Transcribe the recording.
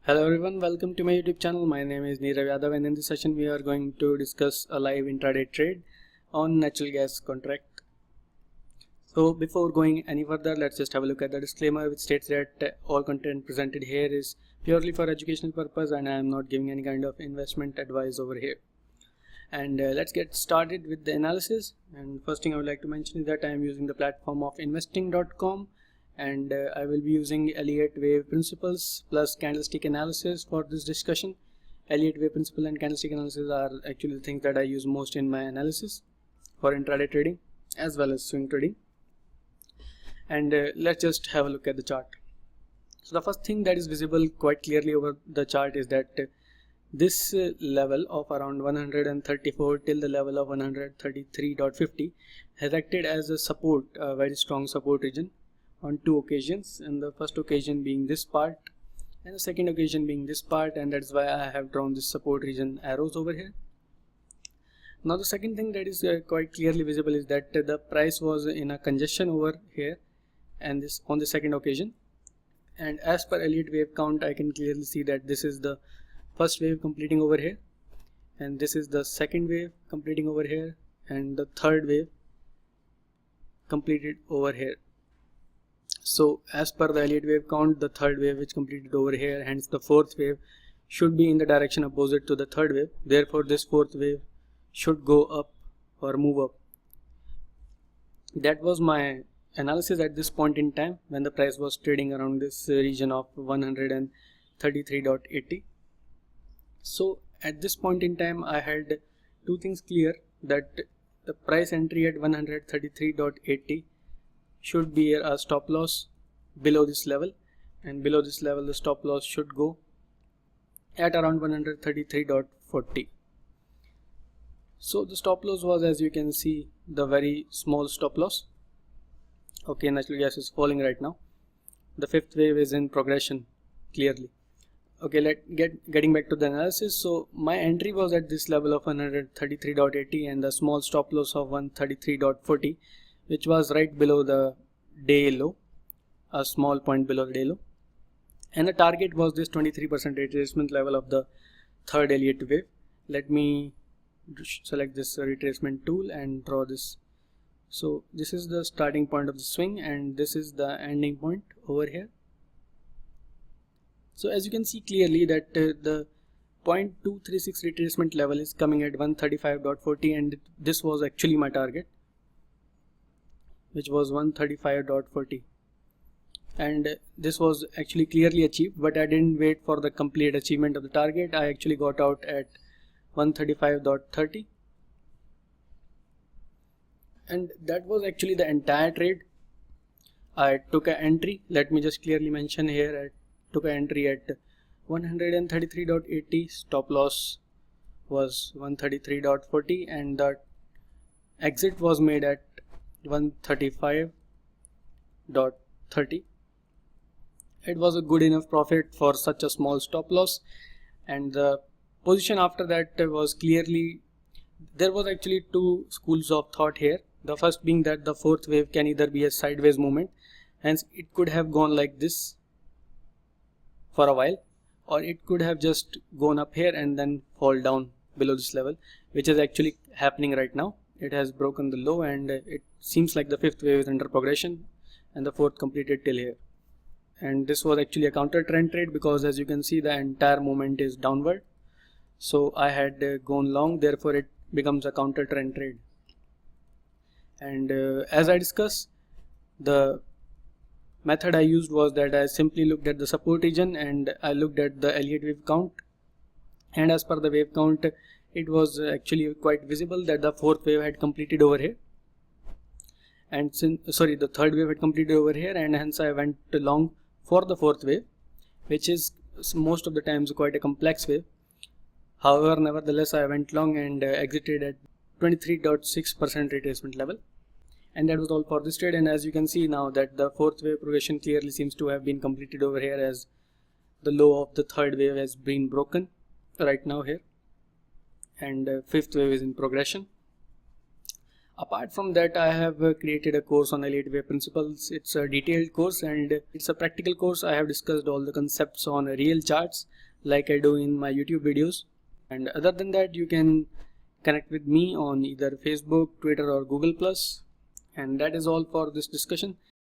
Hello everyone, welcome to my YouTube channel. My name is Neerav Yadav and in this session we are going to discuss a live intraday trade on natural gas contract. So before going any further, let's just have a look at the disclaimer, which states that all content presented here is purely for educational purpose and I am not giving any kind of investment advice over here. And let's get started with the analysis. And first thing I would like to mention is that I am using the platform of investing.com. And I will be using Elliott Wave Principles plus candlestick analysis for this discussion. Elliott Wave Principle and candlestick analysis are actually the things that I use most in my analysis for intraday trading as well as swing trading. And let's just have a look at the chart. So the first thing that is visible quite clearly over the chart is that this level of around 134 till the level of 133.50 has acted as a support, a very strong support region on two occasions, and the first occasion being this part and the second occasion being this part, and that's why I have drawn this support region arrows over here. Now the second thing that is quite clearly visible is that the price was in a congestion over here and this on the second occasion, and as per Elliott wave count I can clearly see that this is the first wave completing over here and this is the second wave completing over here and the third wave completed over here. So as per the Elliott wave count, the third wave which completed over here, hence the fourth wave should be in the direction opposite to the third wave. Therefore this fourth wave should go up or move up. That was my analysis at this point in time when the price was trading around this region of 133.80. So at this point in time I had two things clear, that the price entry at 133.80 should be a stop loss below this level, and below this level the stop loss should go at around 133.40. so the stop loss was, as you can see, the very small stop loss. Okay, natural gas is falling right now. The fifth wave is in progression clearly. Okay, getting back to the analysis. So my entry was at this level of 133.80 and the small stop loss of 133.40, which was right below the day low, a small point below the day low, and the target was this 23% retracement level of the third Elliott wave. Let me select this retracement tool and draw this. So this is the starting point of the swing and this is the ending point over here. So as you can see clearly that the 0.236 retracement level is coming at 135.40 and this was actually my target, which was 135.40, and this was actually clearly achieved, but I didn't wait for the complete achievement of the target. I actually got out at 135.30 and that was actually the entire trade. I took an entry, let me just clearly mention here, I took an entry at 133.80, stop loss was 133.40 and the exit was made at 135.30. It was a good enough profit for such a small stop loss, and the position after that was clearly, there was actually two schools of thought here. The first being that the fourth wave can either be a sideways movement, hence it could have gone like this for a while, or it could have just gone up here and then fall down below this level, which is actually happening right now. It has broken the low and it seems like the fifth wave is under progression and the fourth completed till here, and this was actually a counter trend trade because as you can see the entire movement is downward. So I had gone long, therefore it becomes a counter trend trade. And as I discussed, the method I used was that I simply looked at the support region and I looked at the Elliott wave count, and as per the wave count it was actually quite visible that the fourth wave had completed over here, and the third wave had completed over here, and hence I went long for the fourth wave, which is most of the times quite a complex wave. However, nevertheless I went long and exited at 23.6% retracement level, and that was all for this trade. And as you can see now that the fourth wave progression clearly seems to have been completed over here, as the low of the third wave has been broken right now here, and fifth wave is in progression. Apart from that, I have created a course on Elliott Wave Principles. It's a detailed course and it's a practical course. I have discussed all the concepts on real charts like I do in my YouTube videos. And other than that, you can connect with me on either Facebook, Twitter or Google+. And that is all for this discussion.